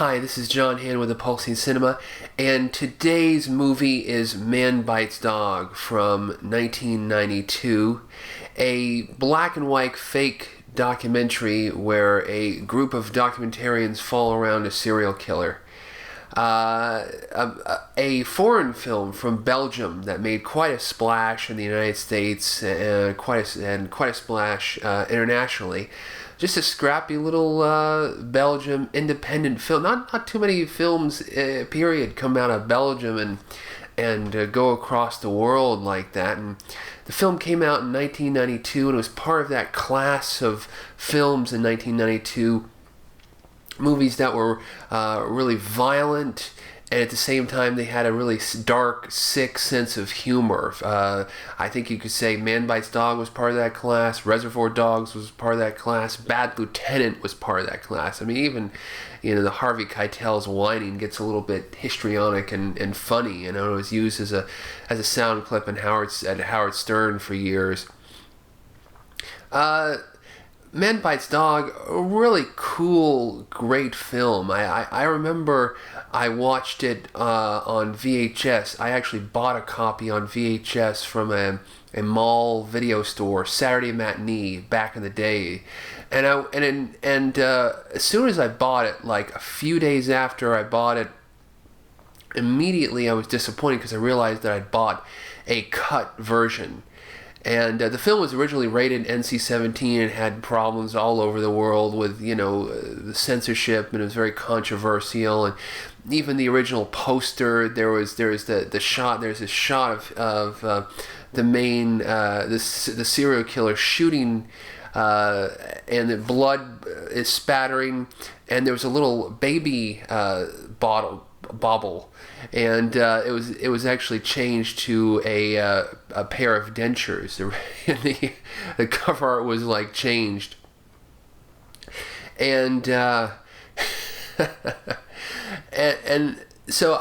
Hi, this is John Han with the Pulsing Cinema, and today's movie is Man Bites Dog from 1992, a black and white fake documentary where a group of documentarians follow around a serial killer. A foreign film from Belgium that made quite a splash in the United States and quite a splash internationally. Just a scrappy little Belgium independent film. Not too many films, period, come out of Belgium and go across the world like that. And the film came out in 1992, and it was part of that class of films in 1992. Movies that were really violent, and at the same time they had a really dark, sick sense of humor. I think you could say Man Bites Dog was part of that class, Reservoir Dogs was part of that class, Bad Lieutenant was part of that class. I mean, even the Harvey Keitel's whining gets a little bit histrionic and funny. It was used as a sound clip at Howard Stern for years. Man Bites Dog, a really cool, great film. I remember I watched it on VHS. I actually bought a copy on VHS from a mall video store, Saturday Matinee, back in the day. And as soon as I bought it, like a few days after I bought it, immediately I was disappointed because I realized that I'd bought a cut version. And the film was originally rated NC-17 and had problems all over the world with, the censorship, and it was very controversial. And even the original poster, there's this shot of the main the serial killer shooting, and the blood is spattering, and there was a little baby bobble. And it was actually changed to a pair of dentures. The cover art was like changed, and and so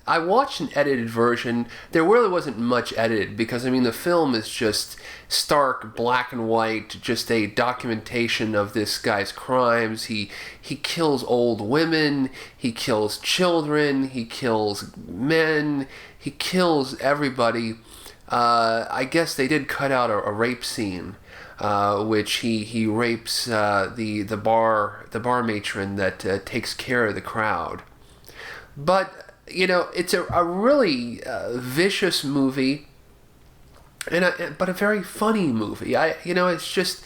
I watched an edited version. There really wasn't much edited because, the film is just stark black and white, just a documentation of this guy's crimes. He kills old women, he kills children, he kills men, he kills everybody. I guess they did cut out a rape scene, which he rapes the bar matron that takes care of the crowd. But it's a really vicious movie, but a very funny movie. It's just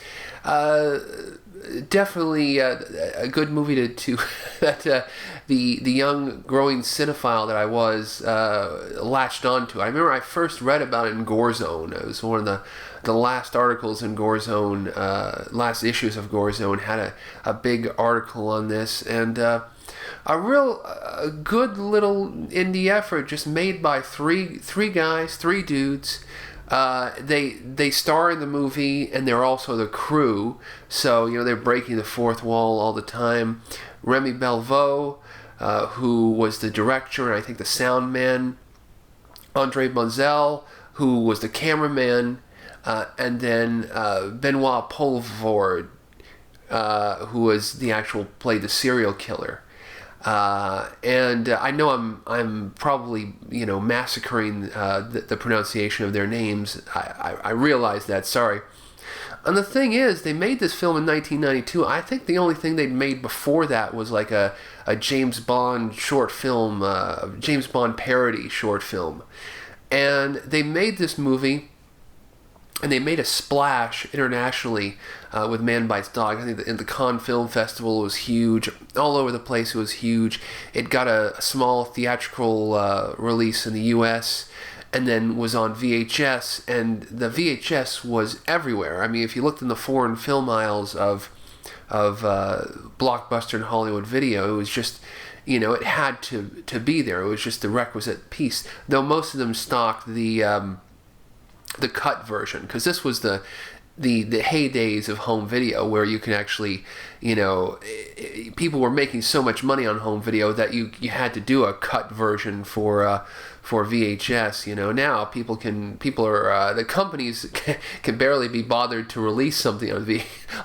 definitely a good movie to that the young growing cinephile that I was latched onto. I remember I first read about it in Gore Zone. It was one of the last articles in Gore Zone, last issues of Gore Zone had a big article on this, and a real good little indie effort just made by three guys, three dudes. They star in the movie, and they're also the crew, so they're breaking the fourth wall all the time. Remy Belveau, who was the director and I think the sound man, Andre Bonzel, who was the cameraman, and then Benoit Poelvoorde, who was played the serial killer. And I know I'm probably massacring the pronunciation of their names. I realize that. Sorry. And the thing is, they made this film in 1992. I think the only thing they'd made before that was like a James Bond short film, James Bond parody short film, and they made this movie. And they made a splash internationally with Man Bites Dog. I think in the Cannes Film Festival it was huge. All over the place it was huge. It got a small theatrical release in the U.S. and then was on VHS. And the VHS was everywhere. If you looked in the foreign film aisles of Blockbuster and Hollywood Video, it was just, it had to be there. It was just the requisite piece. Though most of them stocked the cut version, because this was the heydays of home video, where you can actually, people were making so much money on home video that you had to do a cut version for VHS. Now the companies can barely be bothered to release something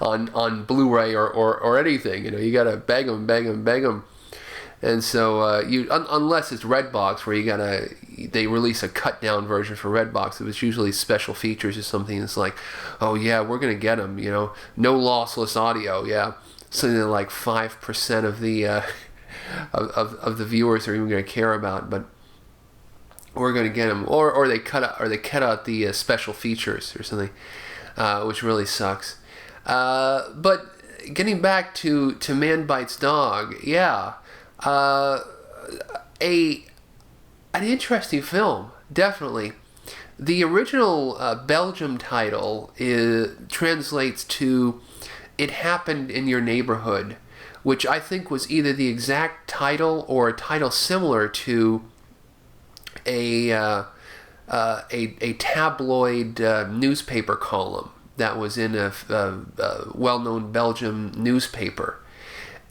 on Blu-ray or anything. You gotta beg them. And so unless it's Redbox, where they release a cut down version for Redbox, it was usually special features or something. It's like, oh yeah, we're gonna get them, no lossless audio, yeah. Something that like 5% of the of the viewers are even gonna care about, but we're gonna get them, or they cut out the special features or something, which really sucks. But getting back to Man Bites Dog, yeah. An interesting film, definitely. The original Belgium title translates to "It Happened in Your Neighborhood," which I think was either the exact title or a title similar to a tabloid newspaper column that was in a well-known Belgium newspaper.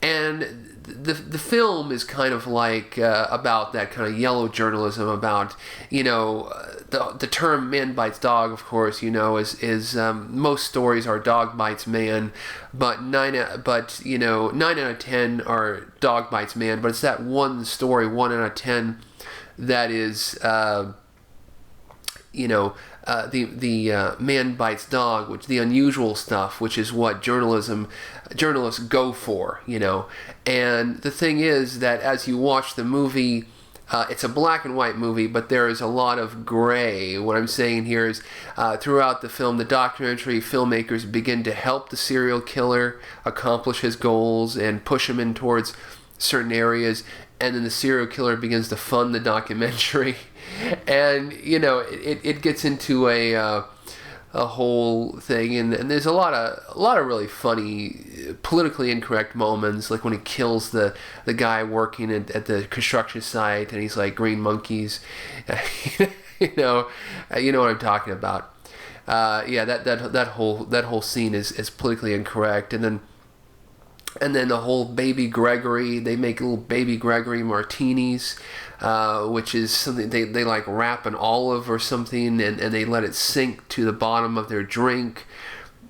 And the film is kind of like about that kind of yellow journalism, about the term "man bites dog," of course, is most stories are dog bites man, but 9 out of 10 are dog bites man, but it's that one story, 1 out of 10, that is the man bites dog, which the unusual stuff, which is what journalists go for, And the thing is that as you watch the movie, it's a black and white movie, but there is a lot of gray. What I'm saying here is, throughout the film, the documentary filmmakers begin to help the serial killer accomplish his goals and push him in towards certain areas, and then the serial killer begins to fund the documentary. And it gets into a whole thing, and there's a lot of really funny, politically incorrect moments, like when he kills the guy working at the construction site, and he's like, "green monkeys," you know what I'm talking about. That whole scene is politically incorrect, and then the whole Baby Gregory, they make little Baby Gregory martinis, which is something they like wrap an olive or something, and they let it sink to the bottom of their drink,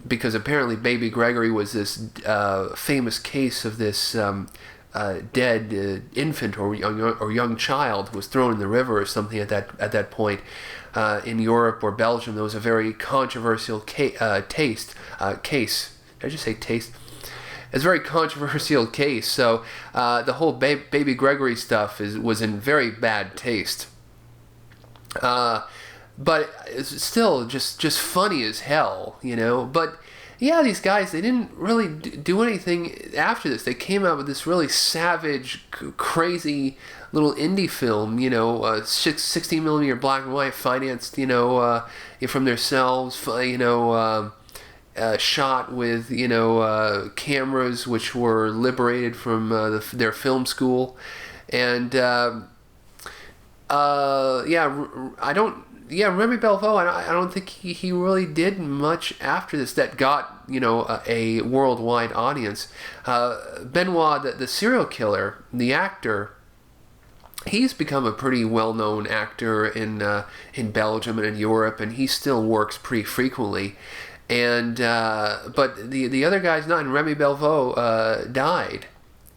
because apparently Baby Gregory was this famous case of this dead infant or young child who was thrown in the river or something at that point. In Europe or Belgium, there was a very controversial case. Did I just say taste? It's a very controversial case, so the whole Baby Gregory stuff was in very bad taste. But it's still just funny as hell, But yeah, these guys, they didn't really do anything after this. They came out with this really savage, crazy little indie film, 16mm black and white, financed, from themselves, shot with cameras which were liberated from their film school, and Remy Belvaux, I don't think he really did much after this that got a worldwide audience. Benoit, the serial killer, the actor, he's become a pretty well-known actor in Belgium and in Europe, and he still works pretty frequently. And but the other guy's not. And Remy Belvaux died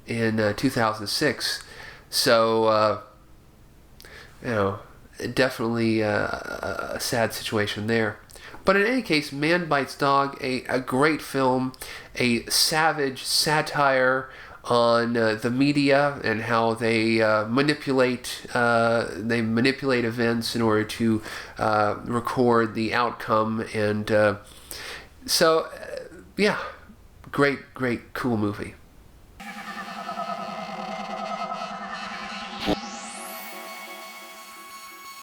in 2006. So definitely a sad situation there. But in any case, Man Bites Dog, a great film, a savage satire on the media and how they manipulate events in order to record the outcome, and great cool movie.